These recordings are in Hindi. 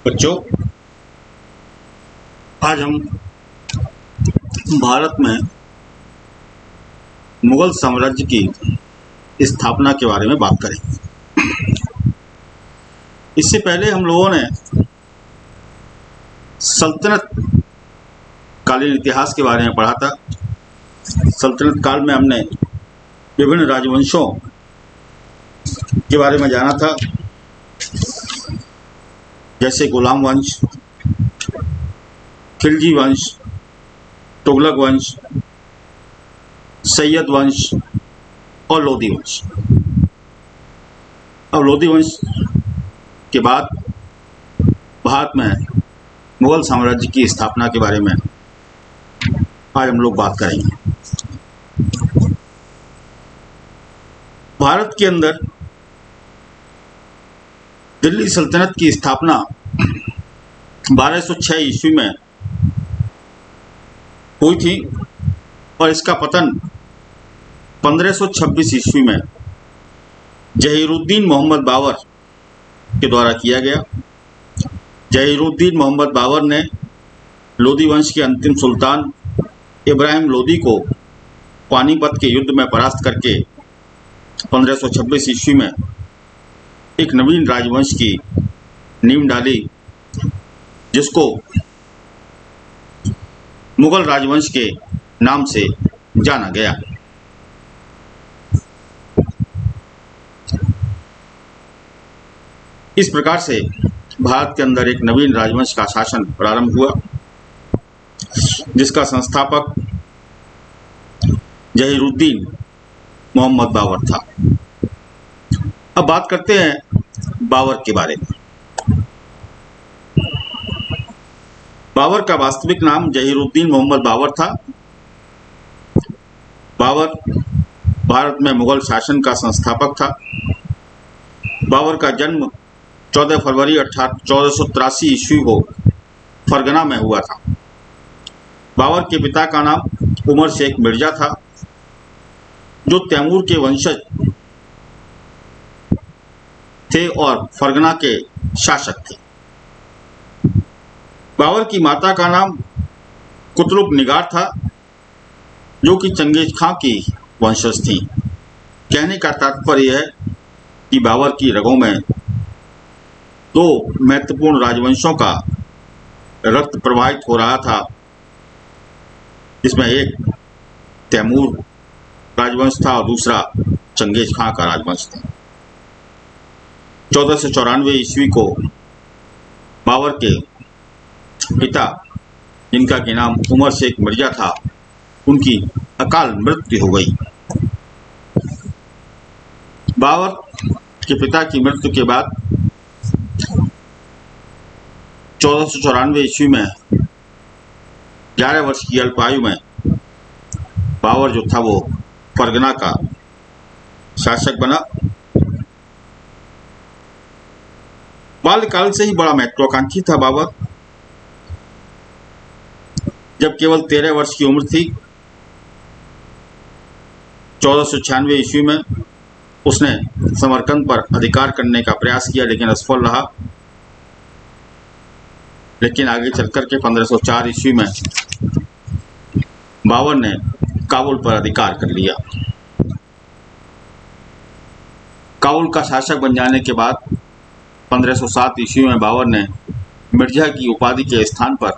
बच्चों, आज हम भारत में मुगल साम्राज्य की स्थापना के बारे में बात करेंगे। इससे पहले हम लोगों ने सल्तनत कालीन इतिहास के बारे में पढ़ा था। सल्तनत काल में हमने विभिन्न राजवंशों के बारे में जाना था, जैसे गुलाम वंश, खिलजी वंश, तुगलक वंश, सैयद वंश और लोधी वंश। अब लोधी वंश के बाद भारत में मुगल साम्राज्य की स्थापना के बारे में आज हम लोग बात करेंगे। भारत के अंदर दिल्ली सल्तनत की स्थापना 1206 ईस्वी में हुई थी और इसका पतन 1526 ईस्वी में जहीरुद्दीन मोहम्मद बाबर के द्वारा किया गया। जहीरुद्दीन मोहम्मद बाबर ने लोधी वंश के अंतिम सुल्तान इब्राहिम लोधी को पानीपत के युद्ध में परास्त करके 1526 ईस्वी में एक नवीन राजवंश की नींव डाली, जिसको मुगल राजवंश के नाम से जाना गया। इस प्रकार से भारत के अंदर एक नवीन राजवंश का शासन प्रारंभ हुआ, जिसका संस्थापक जहीरुद्दीन मोहम्मद बाबर था। अब बात करते हैं बाबर के बारे में। बाबर का वास्तविक नाम जहीरुद्दीन मोहम्मद बाबर था। बाबर भारत में मुगल शासन का संस्थापक था। बाबर का जन्म 14 फरवरी 1483 ईस्वी को फरगना में हुआ था। बाबर के पिता का नाम उमर शेख मिर्जा था, जो तैमूर के वंशज थे और फरगना के शासक थे। बाबर की माता का नाम कुतुब निगार था, जो कि चंगेज खां की वंशज थी। कहने का तात्पर्य है कि बाबर की रगों में दो महत्वपूर्ण राजवंशों का रक्त प्रवाहित हो रहा था, जिसमें एक तैमूर राजवंश था और दूसरा चंगेज खां का राजवंश था। 1494 ईस्वी को बाबर के पिता, जिनका कि नाम उमर शेख मिर्जा था, उनकी अकाल मृत्यु हो गई। बाबर के पिता की मृत्यु के बाद 1494 ईस्वी में 11 वर्ष की अल्पायु में बाबर जो था वो फरगना का शासक बना। बाल्यकाल से ही बड़ा महत्वाकांक्षी था बाबर। जब केवल 13 वर्ष की उम्र थी, 1496 ईस्वी में उसने समरकंद पर अधिकार करने का प्रयास किया, लेकिन असफल रहा। लेकिन आगे चलकर के 1504 ईस्वी में बाबर ने काबुल पर अधिकार कर लिया। काबुल का शासक बन जाने के बाद 1507 ईस्वी में बाबर ने मिर्जा की उपाधि के स्थान पर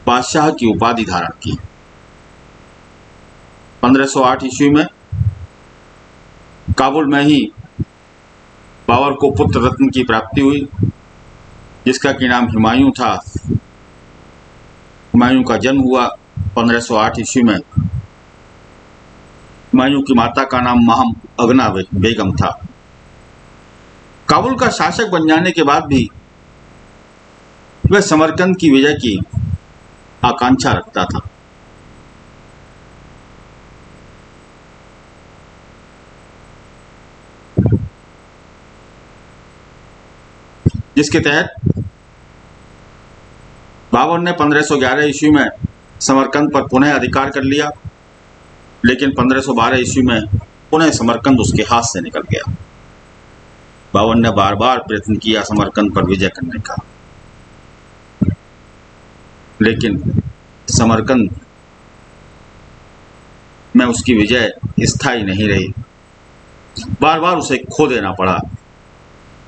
बादशाह की उपाधि धारण की। 1508 ईस्वी में काबुल में ही बाबर को पुत्र रत्न की प्राप्ति हुई, जिसका कि नाम हुमायूं था। हुमायूं का जन्म हुआ 1508 ईस्वी में। हुमायूं की माता का नाम महम अगना बेगम था। काबुल का शासक बन जाने के बाद भी वह समरकंद की विजय की आकांक्षा रखता था। जिसके तहत बाबर ने 1511 ईस्वी में समरकंद पर पुनः अधिकार कर लिया, लेकिन 1512 ईस्वी में पुनः समरकंद उसके हाथ से निकल गया। बाबर ने बार बार प्रयत्न किया समरकंद पर विजय करने का, लेकिन समरकंद में उसकी विजय स्थायी नहीं रही, बार बार उसे खो देना पड़ा।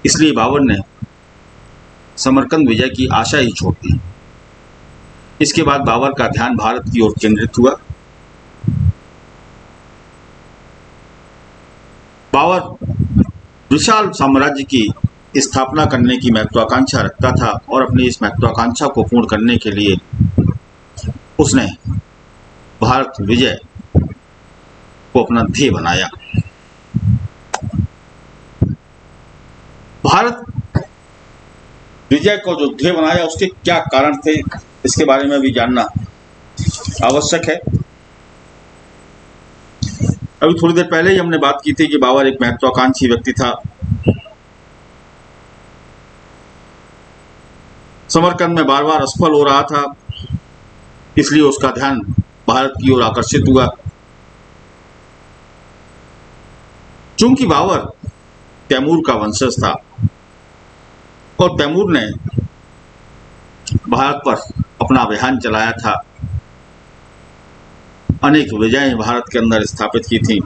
इसलिए बाबर ने समरकंद विजय की आशा ही छोड़ दी। इसके बाद बाबर का ध्यान भारत की ओर केंद्रित हुआ। बाबर विशाल साम्राज्य की स्थापना करने की महत्वाकांक्षा रखता था और अपनी इस महत्वाकांक्षा को पूर्ण करने के लिए उसने भारत विजय को अपना ध्येय बनाया। भारत विजय को जो ध्येय बनाया उसके क्या कारण थे, इसके बारे में भी जानना आवश्यक है। अभी थोड़ी देर पहले ही हमने बात की थी कि बाबर एक महत्वाकांक्षी व्यक्ति था। समरकंद में बार बार असफल हो रहा था, इसलिए उसका ध्यान भारत की ओर आकर्षित हुआ। चूंकि बाबर तैमूर का वंशज था और तैमूर ने भारत पर अपना अभियान चलाया था, अनेक विजयें भारत के अंदर स्थापित की थी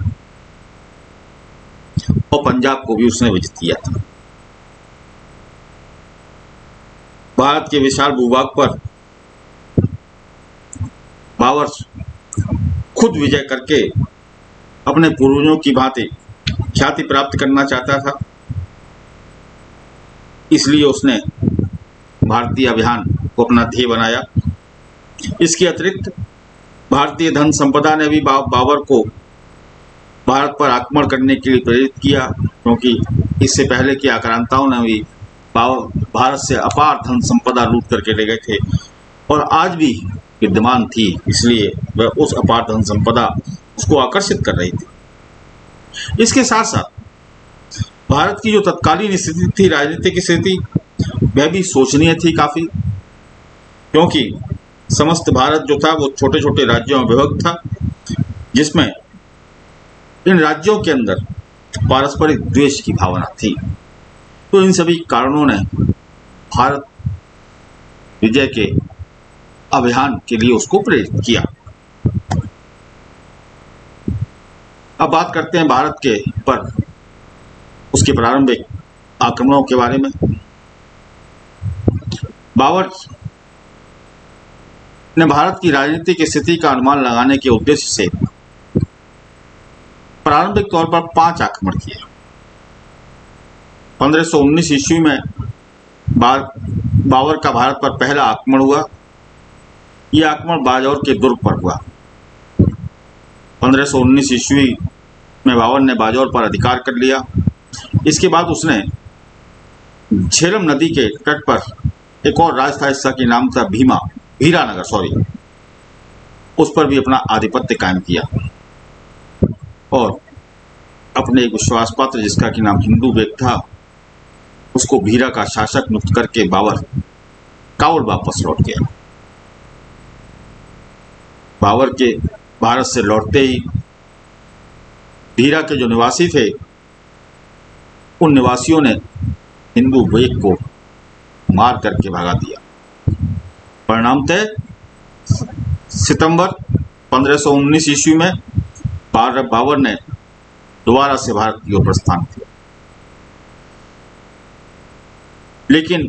और पंजाब को भी उसने विजित किया था। भारत के विशाल भूभाग पर बाबर खुद विजय करके अपने पूर्वजों की भांति ख्याति प्राप्त करना चाहता था। इसलिए उसने भारतीय अभियान को अपना ध्येय बनाया। इसके अतिरिक्त भारतीय धन संपदा ने भी बाबर को भारत पर आक्रमण करने के लिए प्रेरित किया, क्योंकि इससे पहले के आक्रांताओं ने भी भारत से अपार धन संपदा लूट करके ले गए थे और आज भी विद्यमान थी, इसलिए वह उस अपार धन संपदा उसको आकर्षित कर रही थी। इसके साथ साथ भारत की जो तत्कालीन स्थिति थी, राजनीतिक स्थिति, वह भी शोचनीय थी काफी, क्योंकि समस्त भारत जो था वो छोटे छोटे राज्यों में विभक्त था, जिसमें इन राज्यों के अंदर पारस्परिक द्वेष की भावना थी। तो इन सभी कारणों ने भारत विजय के अभियान के लिए उसको प्रेरित किया। अब बात करते हैं भारत के पर उसके प्रारंभिक आक्रमणों के बारे में। बाबर ने भारत की राजनीतिक स्थिति का अनुमान लगाने के उद्देश्य से प्रारंभिक तौर पर 5 आक्रमण किए। 1519 ईस्वी में बाबर का भारत पर पहला आक्रमण हुआ। यह आक्रमण बाजौर के दुर्ग पर हुआ। 1519 ईस्वी में बाबर ने बाजौर पर अधिकार कर लिया। इसके बाद उसने झेलम नदी के तट पर एक और राज था, जिसका कि नाम था वीरानगर, उस पर भी अपना आधिपत्य कायम किया और अपने एक विश्वास पात्र जिसका कि नाम हिंदू बेग था, उसको भीरा का शासक नियुक्त करके बाबर काबुल वापस लौट गया। बाबर के भारत से लौटते ही भीरा के जो निवासी थे, उन निवासियों ने हिंदू बेग को मार करके भगा दिया। परिणामतः सितंबर 1519 ईस्वी में बाबर ने दोबारा से भारत की ओर प्रस्थान किया, लेकिन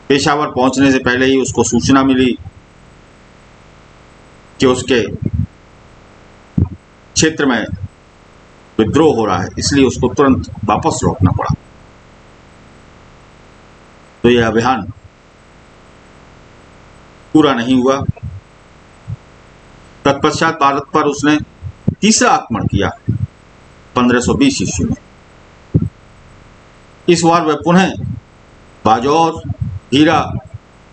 पेशावर पहुंचने से पहले ही उसको सूचना मिली कि उसके क्षेत्र में विद्रोह हो रहा है, इसलिए उसको तुरंत वापस लौटना पड़ा। तो यह अभियान पूरा नहीं हुआ। तत्पश्चात भारत पर उसने तीसरा आक्रमण किया 1520 ईस्वी में। इस बार वह पुनः बाजौर, हीरा,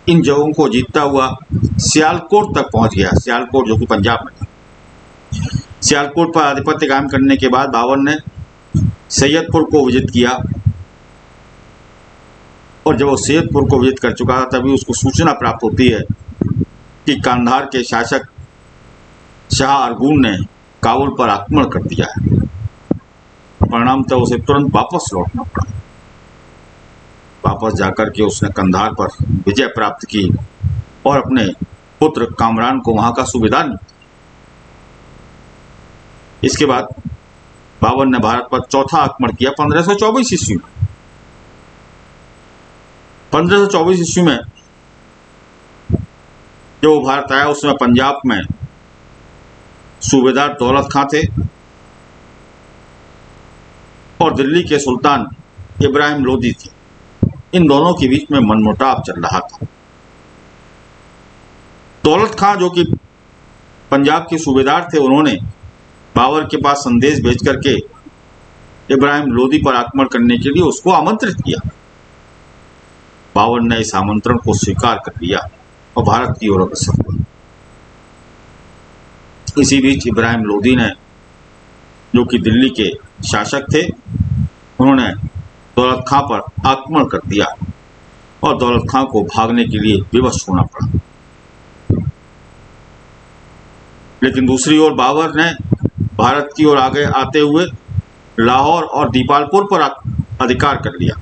इन जगहों को जीतता हुआ सियालकोट तक पहुंच गया। सियालकोट जो कि पंजाब में था। सियालकोट पर आधिपत्य कायम करने के बाद बाबर ने सैयदपुर को विजित किया और जब वो सैयदपुर को विजित कर चुका था, तभी उसको सूचना प्राप्त होती है कि कांधार के शासक शाह अरगून ने काबुल पर आक्रमण कर दिया है। परिणामतः उसे तुरंत वापस लौटना पड़ा। वापस जाकर के उसने कंधार पर विजय प्राप्त की और अपने पुत्र कामरान को वहां का सूबेदार नियुक्त। इसके बाद बाबर ने भारत पर चौथा आक्रमण किया 1524 ईस्वी में। 1524 ईस्वी में जब वो भारत आया, उसमें पंजाब में सूबेदार दौलत खां थे और दिल्ली के सुल्तान इब्राहिम लोदी थे। इन दोनों के बीच में मनमुटाव चल रहा था। दौलत खां जो कि पंजाब के सूबेदार थे, उन्होंने बाबर के पास संदेश भेज करके इब्राहिम लोदी पर आक्रमण करने के लिए उसको आमंत्रित किया। बाबर ने इस आमंत्रण को स्वीकार कर लिया और भारत की ओर अग्रसर हुआ। इसी बीच इब्राहिम लोदी ने, जो कि दिल्ली के शासक थे, उन्होंने दौलत खां पर आक्रमण कर दिया और दौलत खां को भागने के लिए विवश होना पड़ा। लेकिन दूसरी ओर बाबर ने भारत की ओर आगे आते हुए लाहौर और दीपालपुर पर अधिकार कर लिया।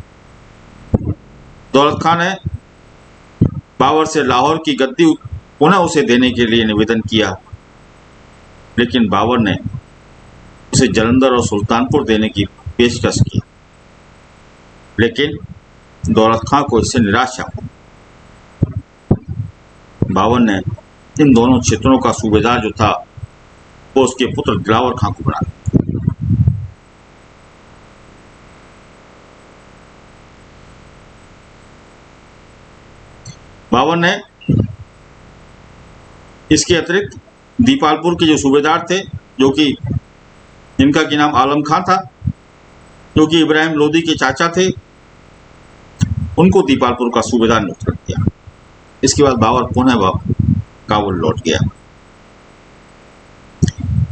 दौलत खां ने बाबर से लाहौर की गद्दी पुनः उसे देने के लिए निवेदन किया, लेकिन बाबर ने उसे जालंधर और सुल्तानपुर देने की पेशकश की। लेकिन दौलत खां को इससे निराशा हुई। बाबर ने इन दोनों क्षेत्रों का सूबेदार जो था वो उसके पुत्र दिलावर खां को बना दिया। बाबर ने इसके अतिरिक्त दीपालपुर के जो सूबेदार थे, जो कि जिनका की नाम आलम खां था, जो कि इब्राहिम लोदी के चाचा थे, उनको दीपालपुर का सूबेदार नियुक्त कर दिया। इसके बाद बाबर पुनः काबुल लौट गया।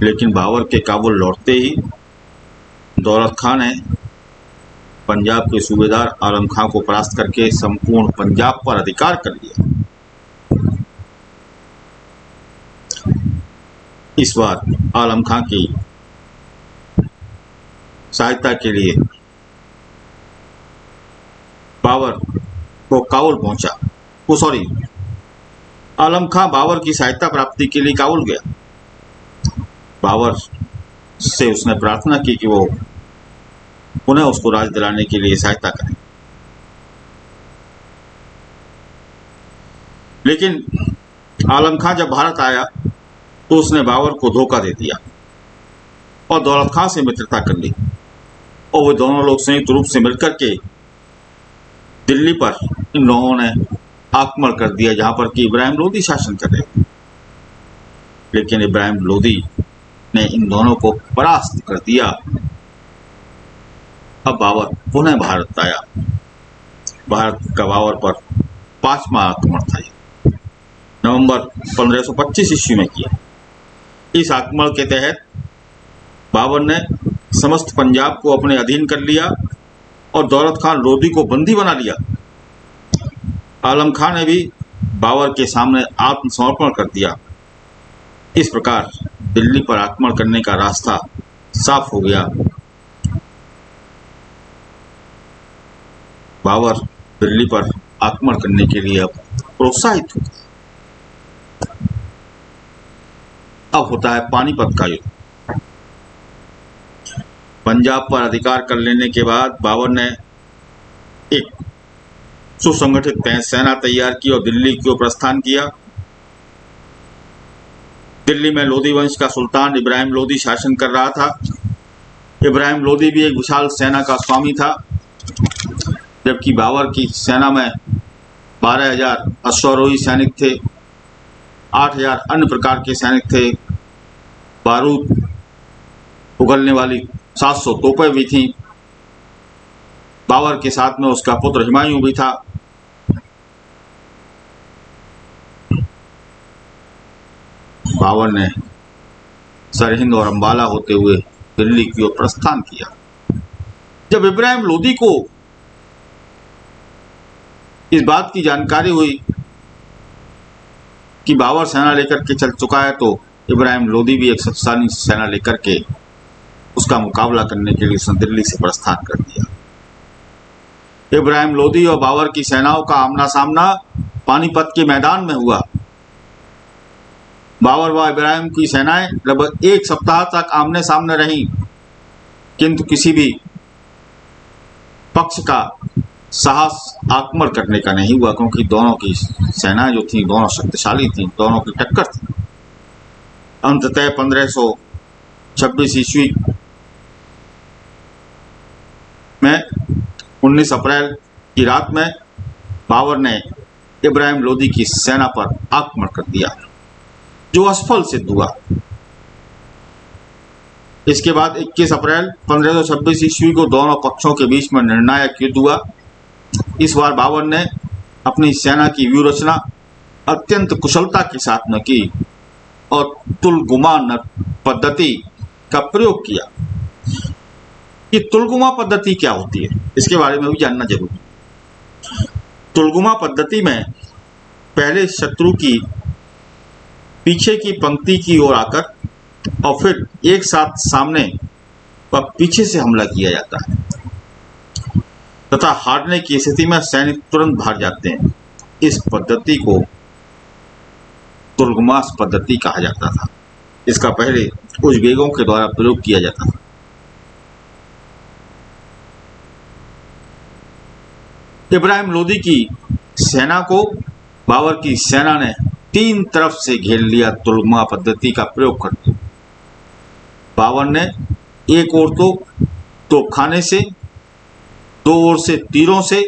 लेकिन बाबर के काबुल लौटते ही दौलत खां ने पंजाब के सूबेदार आलम खां को परास्त करके संपूर्ण पंजाब पर अधिकार कर लिया। इस बार आलम खां की सहायता के लिए बाबर को काबुल पहुंचा। आलम खां बाबर की सहायता प्राप्ति के लिए काबुल गया। बाबर से उसने प्रार्थना की कि वो पुनः उसको राज दिलाने के लिए सहायता करें। लेकिन आलम खां जब भारत आया तो उसने बाबर को धोखा दे दिया और दौलत खां से मित्रता कर ली और वो दोनों लोग संयुक्त रूप से मिलकर के दिल्ली पर इन लोगों ने आक्रमण कर दिया, जहां पर कि इब्राहिम लोदी शासन कर रहे थे। लेकिन इब्राहिम लोदी ने इन दोनों को परास्त कर दिया। अब बाबर पुनः भारत आया। भारत का बाबर पर 5वां आक्रमण था, नवंबर 1525 ईस्वी में किया। इस आक्रमण के तहत बाबर ने समस्त पंजाब को अपने अधीन कर लिया और दौलत खां लोदी को बंदी बना लिया। आलम खां ने भी बाबर के सामने आत्मसमर्पण कर दिया। इस प्रकार दिल्ली पर आक्रमण करने का रास्ता साफ हो गया। बाबर दिल्ली पर आक्रमण करने के लिए अब प्रोत्साहित हुआ। अब होता है पानीपत का युद्ध। पंजाब पर अधिकार कर लेने के बाद बाबर ने एक सुसंगठित सेना तैयार की और दिल्ली की ओर प्रस्थान किया। दिल्ली में लोदी वंश का सुल्तान इब्राहिम लोदी शासन कर रहा था। इब्राहिम लोदी भी एक विशाल सेना का स्वामी था, जबकि बाबर की सेना में 12,000 अश्वारोही सैनिक थे, 8,000 अन्य प्रकार के सैनिक थे, बारूद उगलने वाली 700 तोपें भी थीं। बाबर के साथ में उसका पुत्र हुमायूं भी था। बाबर ने सरहिंद और अंबाला होते हुए दिल्ली की ओर प्रस्थान किया। जब इब्राहिम लोदी को इस बात की जानकारी हुई कि बाबर सेना लेकर के चल चुका है, तो इब्राहिम लोदी भी एक शक्तिशाली सेना लेकर के उसका मुकाबला करने के लिए उसने दिल्ली से प्रस्थान कर दिया। इब्राहिम लोदी और बाबर की सेनाओं का आमना सामना पानीपत के मैदान में हुआ। बाबर व इब्राहिम की सेनाएं लगभग एक सप्ताह तक आमने सामने रहीं, किंतु किसी भी पक्ष का साहस आक्रमण करने का नहीं हुआ, क्योंकि दोनों की सेनाएं जो थी दोनों शक्तिशाली थी, दोनों की टक्कर थी। अंततः 1526 ईस्वी में 19 अप्रैल की रात में बाबर ने इब्राहिम लोदी की सेना पर आक्रमण कर दिया, जो असफल सिद्ध हुआ। इसके बाद 21 अप्रैल 1526 ईस्वी को दोनों पक्षों के बीच में निर्णायक युद्ध हुआ। इस बार बाबर ने अपनी सेना की व्यूह रचना अत्यंत कुशलता के साथ में की और तुलगुमा पद्धति का प्रयोग किया। कि तुलगुमा पद्धति क्या होती है, इसके बारे में भी जानना जरूरी है। तुलगुमा पद्धति में पहले शत्रु की पीछे की पंक्ति की ओर आकर और फिर एक साथ सामने व पीछे से हमला किया जाता है तथा हारने की स्थिति में सैनिक तुरंत भाग जाते हैं। इस पद्धति को तुलगुमास पद्धति कहा जाता था। इसका पहले उज़्बेकों के द्वारा प्रयोग किया जाता था। इब्राहिम लोदी की सेना को बाबर की सेना ने 3 तरफ से घेर लिया। तुलगुमा पद्धति का प्रयोग करते बाबर ने एक ओर तो तोपखाने से, 2 ओर से तीरों से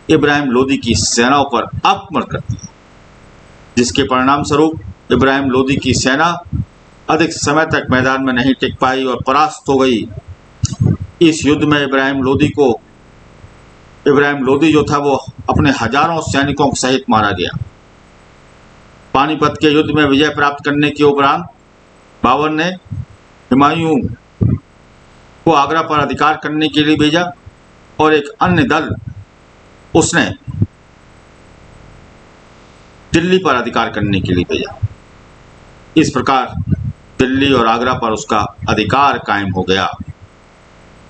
इब्राहिम लोदी की सेनाओं पर आक्रमण कर दिया, जिसके परिणाम स्वरूप इब्राहिम लोदी की सेना अधिक समय तक मैदान में नहीं टिक पाई और परास्त हो गई। इस युद्ध में इब्राहिम लोदी जो था वो अपने हजारों सैनिकों सहित मारा गया। पानीपत के युद्ध में विजय प्राप्त करने के उपरांत बाबर ने हुमायूं को आगरा पर अधिकार करने के लिए भेजा और एक अन्य दल उसने दिल्ली पर अधिकार करने के लिए भेजा। इस प्रकार दिल्ली और आगरा पर उसका अधिकार कायम हो गया।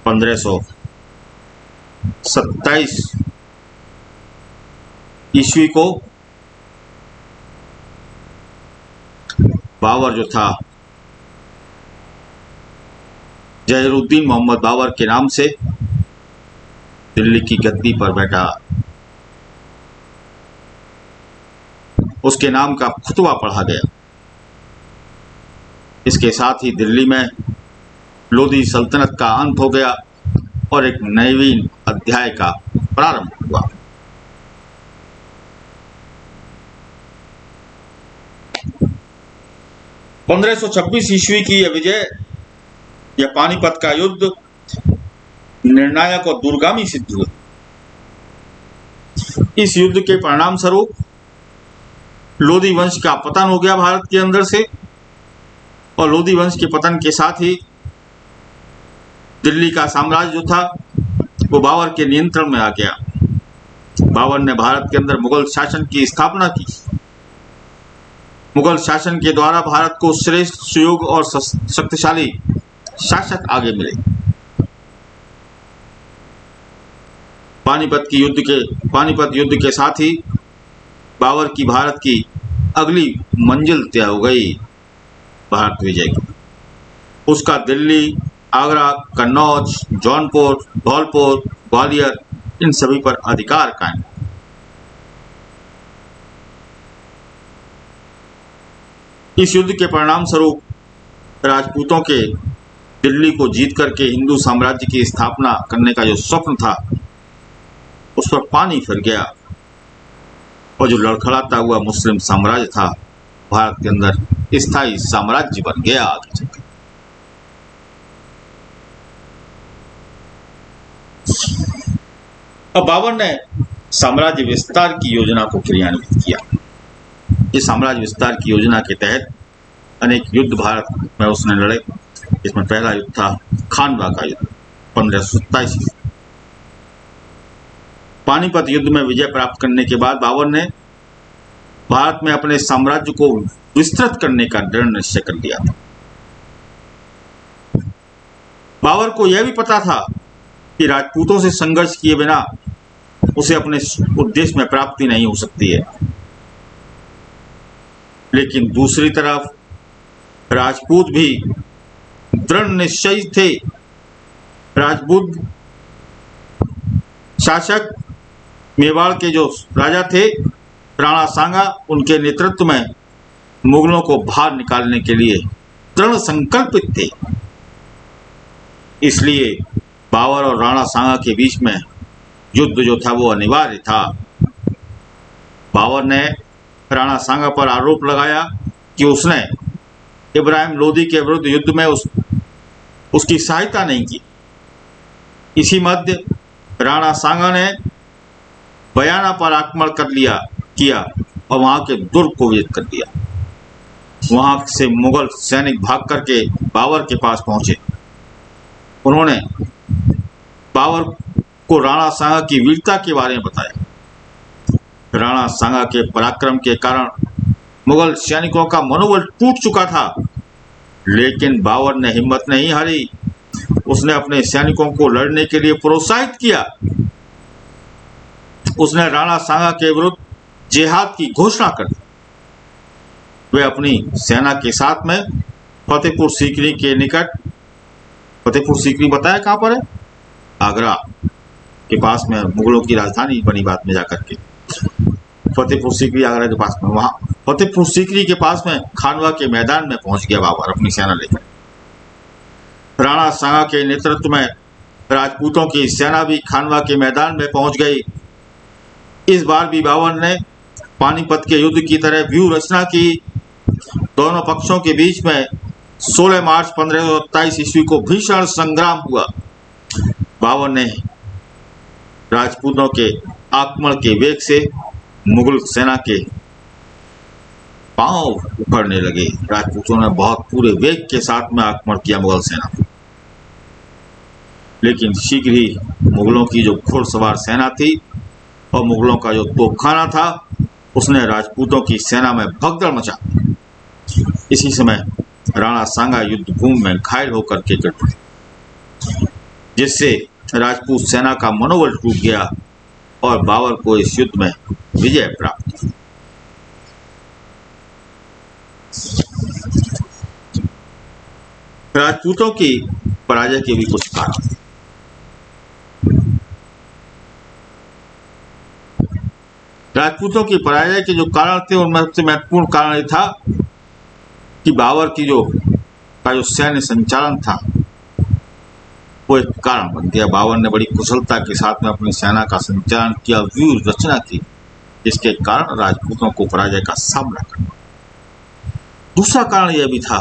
1527 ईस्वी को बाबर जो था जहीरुद्दीन मोहम्मद बाबर के नाम से दिल्ली की गद्दी पर बैठा। उसके नाम का खुतबा पढ़ा गया। इसके साथ ही दिल्ली में लोदी सल्तनत का अंत हो गया और एक नवीन अध्याय का प्रारंभ हुआ। पंद्रह सौ 26 ईस्वी की यह विजय, यह पानीपत का युद्ध निर्णायक और दूरगामी सिद्ध हुआ। इस युद्ध के परिणाम स्वरूप लोदी वंश का पतन हो गया भारत के अंदर से, और लोदी वंश के पतन के साथ ही दिल्ली का साम्राज्य जो था वो बाबर के नियंत्रण में आ गया। बाबर ने भारत के अंदर मुगल शासन की स्थापना की। मुगल शासन के द्वारा भारत को श्रेष्ठ, सुयोग्य और शक्तिशाली शासक आगे मिले। पानीपत युद्ध के साथ ही बाबर की भारत की अगली मंजिल तय हो गई। भारत विजय की उसका दिल्ली, आगरा, कन्नौज, जौनपुर, धौलपुर, ग्वालियर, इन सभी पर अधिकार कायम। इस युद्ध के परिणाम स्वरूप राजपूतों के दिल्ली को जीत करके हिंदू साम्राज्य की स्थापना करने का जो स्वप्न था उस पर पानी फिर गया, और जो लड़खड़ाता हुआ मुस्लिम साम्राज्य था भारत के अंदर स्थायी साम्राज्य बन गया। आगे अब बाबर ने साम्राज्य विस्तार की योजना को क्रियान्वित किया। इस साम्राज्य विस्तार की योजना के तहत अनेक युद्ध भारत में उसने लड़े। इसमें पहला युद्ध था खानवा का युद्ध 1527 ईस्वी। पानीपत युद्ध में विजय प्राप्त करने के बाद बाबर ने भारत में अपने साम्राज्य को विस्तृत करने का दृढ़ निश्चय कर लिया था। बाबर को यह भी पता था कि राजपूतों से संघर्ष किए बिना उसे अपने उद्देश्य में प्राप्ति नहीं हो सकती है। लेकिन दूसरी तरफ राजपूत भी दृढ़ निश्चयी थे। राजपूत शासक मेवाड़ के जो राजा थे राणा सांगा, उनके नेतृत्व में मुगलों को बाहर निकालने के लिए दृढ़ संकल्पित थे। इसलिए बाबर और राणा सांगा के बीच में युद्ध जो था वो अनिवार्य था। बाबर ने राणा सांगा पर आरोप लगाया कि उसने इब्राहिम लोदी के विरुद्ध युद्ध में उसकी सहायता नहीं की। इसी मध्य राणा सांगा ने बयाना पर आक्रमण किया और वहां के दुर्ग को विजित कर दिया। वहां से मुगल सैनिक भाग करके बाबर के पास पहुंचे। उन्होंने बाबर को राणा सांगा की वीरता के बारे में बताया। राणा सांगा के पराक्रम के कारण मुगल सैनिकों का मनोबल टूट चुका था, लेकिन बाबर ने हिम्मत नहीं हारी। उसने अपने सैनिकों को लड़ने के लिए प्रोत्साहित किया। उसने राणा सांगा के विरुद्ध जिहाद की घोषणा कर दी। वे अपनी सेना के साथ में फतेहपुर सीकरी के निकट, फतेहपुर सीकरी बताया कहां पर है? आगरा के पास में मुगलों की राजधानी बनी बाद में जाकर के। फतेहपुर सीकरी आगरा के पास में, वहां फतेहपुर सीकरी के पास में खानवा के मैदान में पहुंच गया बाबर अपनी सेना लेकर। राणा सांगा के नेतृत्व में राजपूतों की सेना भी खानवा के मैदान में पहुंच गई। इस बार भी बाबर ने पानीपत के युद्ध की तरह व्यूह रचना की। दोनों पक्षों के बीच में 16 मार्च 1527 ईस्वी को भीषण संग्राम हुआ। बाबर ने राजपूतों के आक्रमण के वेग से मुगल सेना के पांव उखड़ने लगे। राजपूतों ने बहुत पूरे वेग के साथ में आक्रमण किया मुगल सेना पर, लेकिन शीघ्र ही मुगलों की जो घुड़सवार सेना थी और मुगलों का जो तोपखाना था, उसने राजपूतों की सेना में भगदड़ मचा। इसी समय राणा सांगा युद्ध भूमि में घायल होकर के गिर पड़े, जिससे राजपूत सेना का मनोबल टूट गया और बाबर को इस युद्ध में विजय प्राप्त हुई। राजपूतों की पराजय के भी कुछ कारण थे। राजपूतों की पराजय के जो कारण थे उनमें सबसे महत्वपूर्ण कारण यह था कि बाबर की जो सैन्य संचालन था वो एक कारण बन गया। बाबर ने बड़ी कुशलता के साथ में अपनी सेना का संचालन किया, व्यूह रचना की, जिसके कारण राजपूतों को पराजय का सामना करना। दूसरा कारण यह भी था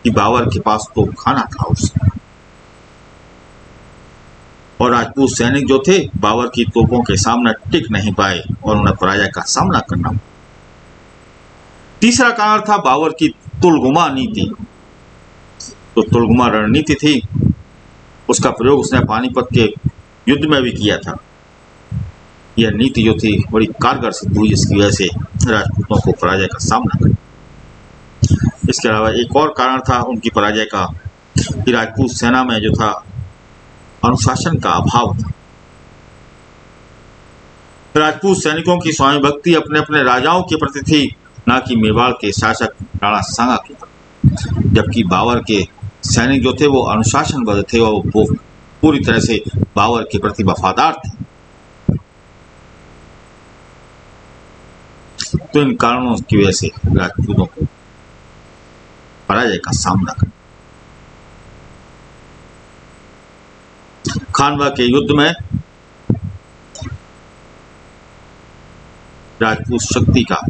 कि बाबर के पास तोपखाना था उससे, और राजपूत सैनिक जो थे बाबर की तोपों के सामने टिक नहीं पाए और उन्हें पराजय का सामना करना पड़ा। तीसरा कारण था बाबर की तुलगुमा नीति। तो तुलगुमा रणनीति थी, उसका प्रयोग उसने पानीपत के युद्ध में भी किया था। यह नीति जो थी बड़ी कारगर सिद्ध हुई, जिसकी वजह से राजपूतों को पराजय का सामना करना। इसके अलावा एक और कारण था उनकी पराजय का कि राजपूत सेना में जो था अनुशासन का अभाव था। राजपूत सैनिकों की स्वामी भक्ति अपने अपने राजाओं के प्रति थी, न कि मेवाड़ के शासक राणा सांगा के प्रति। जबकि बाबर के सैनिक जो थे वो अनुशासनबद्ध थे और वो पूरी तरह से बाबर के प्रति वफादार थे। तो इन कारणों की वजह से राजपूतों को पराजय का सामना करना। खानवा के युद्ध में राजपूत शक्ति का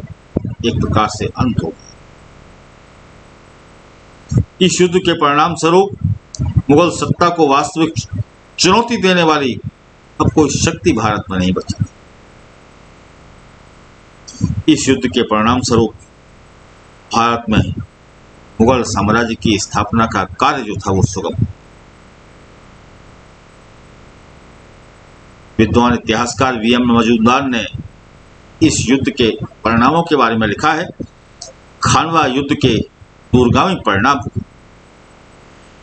एक प्रकार से अंत हो गया। इस युद्ध के परिणाम स्वरूप मुगल सत्ता को वास्तविक चुनौती देने वाली अब कोई शक्ति भारत में नहीं बची। इस युद्ध के परिणाम स्वरूप भारत में मुगल साम्राज्य की स्थापना का कार्य जो था वो सुगम। विद्वान इतिहासकार वीएम मजूमदार ने इस युद्ध के परिणामों के बारे में लिखा है। खानवा युद्ध के दूरगामी परिणाम,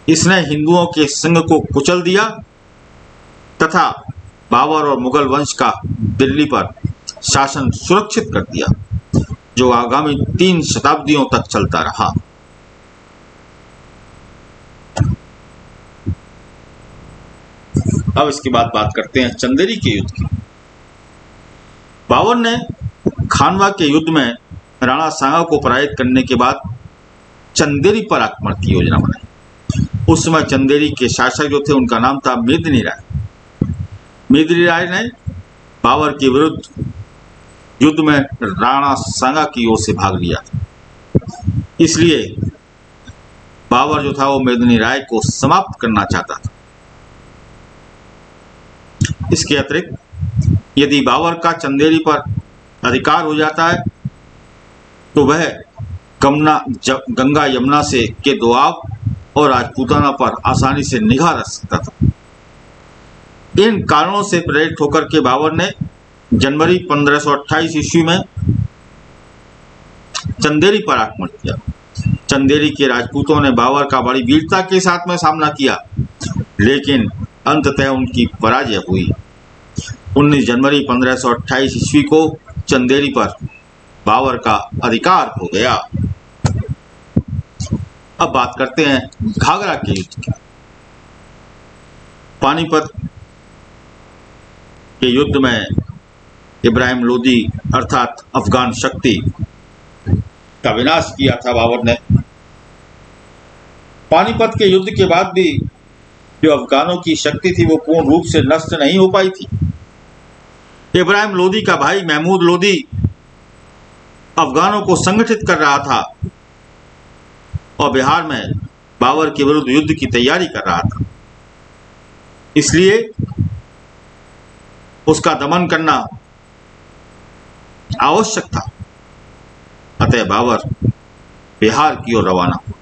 इसने हिंदुओं के संघ को कुचल दिया तथा बाबर और मुगल वंश का दिल्ली पर शासन सुरक्षित कर दिया, जो आगामी 3 शताब्दियों तक चलता रहा। अब इसके बाद बात करते हैं चंदेरी के युद्ध की। बाबर ने खानवा के युद्ध में राणा सांगा को पराजित करने के बाद चंदेरी पर आक्रमण की योजना बनाई। उस समय चंदेरी के शासक जो थे उनका नाम था मेदिनी राय। मेदिनी राय ने बाबर के विरुद्ध युद्ध में राणा सांगा की ओर से भाग लिया। इसलिए बाबर जो था वो मेदिनी राय को समाप्त करना चाहता था। इसके अतिरिक्त यदि बाबर का चंदेरी पर अधिकार हो जाता है तो वह गंगा यमुना से के दोआब और राजपूताना पर आसानी से निगाह रख सकता था। इन कारणों से प्रेरित होकर के बाबर ने जनवरी 1528 ईस्वी में चंदेरी पर आक्रमण किया। चंदेरी के राजपूतों ने बाबर का बड़ी वीरता के साथ में सामना किया, लेकिन अंततः उनकी पराजय हुई। 19 जनवरी 1528 ईस्वी को चंदेरी पर बाबर का अधिकार हो गया। अब बात करते हैं घाघरा के युद्ध की। पानीपत के युद्ध में इब्राहिम लोदी अर्थात अफगान शक्ति का विनाश किया था बाबर ने। पानीपत के युद्ध के बाद भी जो अफगानों की शक्ति थी वो पूर्ण रूप से नष्ट नहीं हो पाई थी। इब्राहिम लोदी का भाई महमूद लोदी अफगानों को संगठित कर रहा था और बिहार में बाबर के विरुद्ध युद्ध की तैयारी कर रहा था। इसलिए उसका दमन करना आवश्यक था। अतः बाबर बिहार की ओर रवाना हुआ।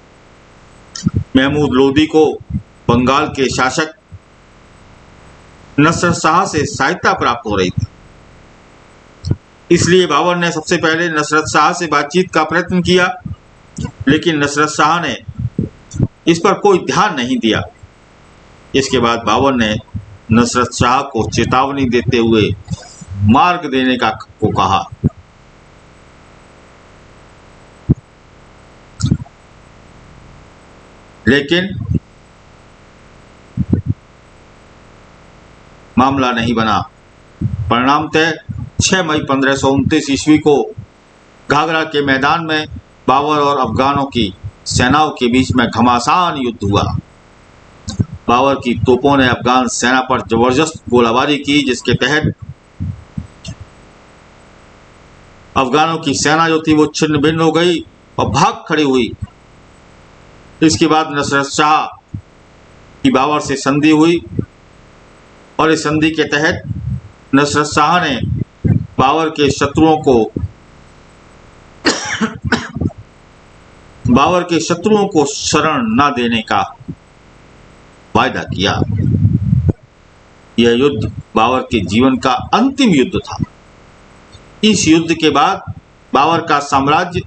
महमूद लोदी को बंगाल के शासक नसरत शाह से सहायता प्राप्त हो रही थी। इसलिए बाबर ने सबसे पहले नसरत शाह से बातचीत का प्रयत्न किया, लेकिन नसरत शाह ने इस पर कोई ध्यान नहीं दिया। इसके बाद बाबर ने नसरत शाह को चेतावनी देते हुए मार्ग देने को कहा। लेकिन मामला नहीं बना। परिणामतः 6 मई 1529 ईस्वी को घाघरा के मैदान में बाबर और अफगानों की सेनाओं के बीच में घमासान युद्ध हुआ। बाबर की तोपों ने अफगान सेना पर जबरदस्त गोलाबारी की, जिसके तहत अफगानों की सेना जो थी वो छिन्न भिन्न हो गई और भाग खड़ी हुई। इसके बाद नसरत शाह की बाबर से संधि हुई और इस संधि के तहत नसरत शाह ने बाबर के शत्रुओं को शरण न देने का वायदा किया। यह युद्ध बाबर के जीवन का अंतिम युद्ध था। इस युद्ध के बाद बाबर का साम्राज्य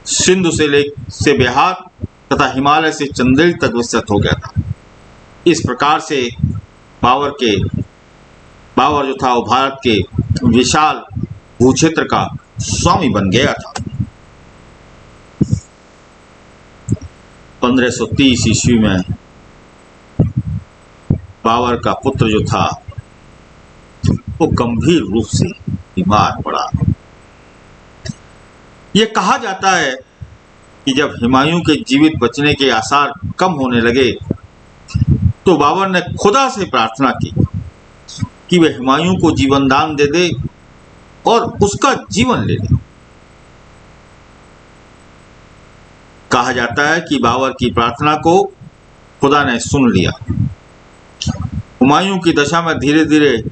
सिंधु से बिहार तथा हिमालय से चंदेरी तक विस्तृत हो गया था। इस प्रकार से बाबर जो था वो भारत के विशाल भूक्षेत्र का स्वामी बन गया था। 1530 ईस्वी में बाबर का पुत्र जो था वो गंभीर रूप से बीमार पड़ा। यह कहा जाता है कि जब हुमायूं के जीवित बचने के आसार कम होने लगे तो बाबर ने खुदा से प्रार्थना की कि वह हुमायूं को जीवन दान दे दे और उसका जीवन ले ले। कहा जाता है कि बाबर की प्रार्थना को खुदा ने सुन लिया। हुमायूं की दशा में धीरे धीरे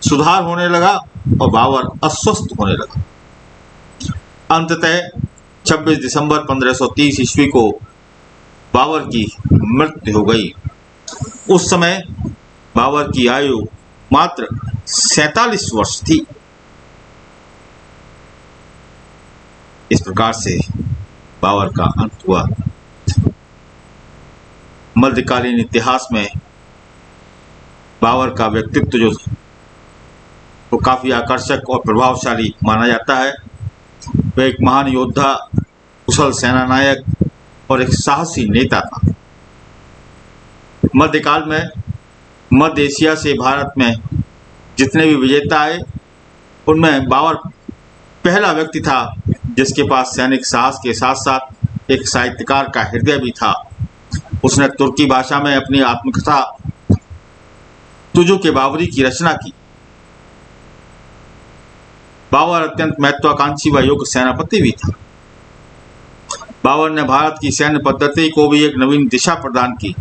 सुधार होने लगा और बाबर अस्वस्थ होने लगा। अंततः 26 दिसंबर 1530 ईस्वी को बाबर की मृत्यु हो गई। उस समय बाबर की आयु मात्र 47 वर्ष थी। इस प्रकार से बाबर का अंत हुआ। मध्यकालीन इतिहास में बाबर का व्यक्तित्व जो वो काफ़ी आकर्षक और प्रभावशाली माना जाता है। वह एक महान योद्धा, कुशल सेना नायक और एक साहसी नेता था। मध्यकाल में मध्य एशिया से भारत में जितने भी विजेता आए उनमें बाबर पहला व्यक्ति था जिसके पास सैनिक साहस के साथ साथ एक साहित्यकार का हृदय भी था। उसने तुर्की भाषा में अपनी आत्मकथा तुजु के बाबरी की रचना की। बाबर अत्यंत महत्वाकांक्षी व योग्य सेनापति भी था। बाबर ने भारत की सैन्य पद्धति को भी एक नवीन दिशा प्रदान की।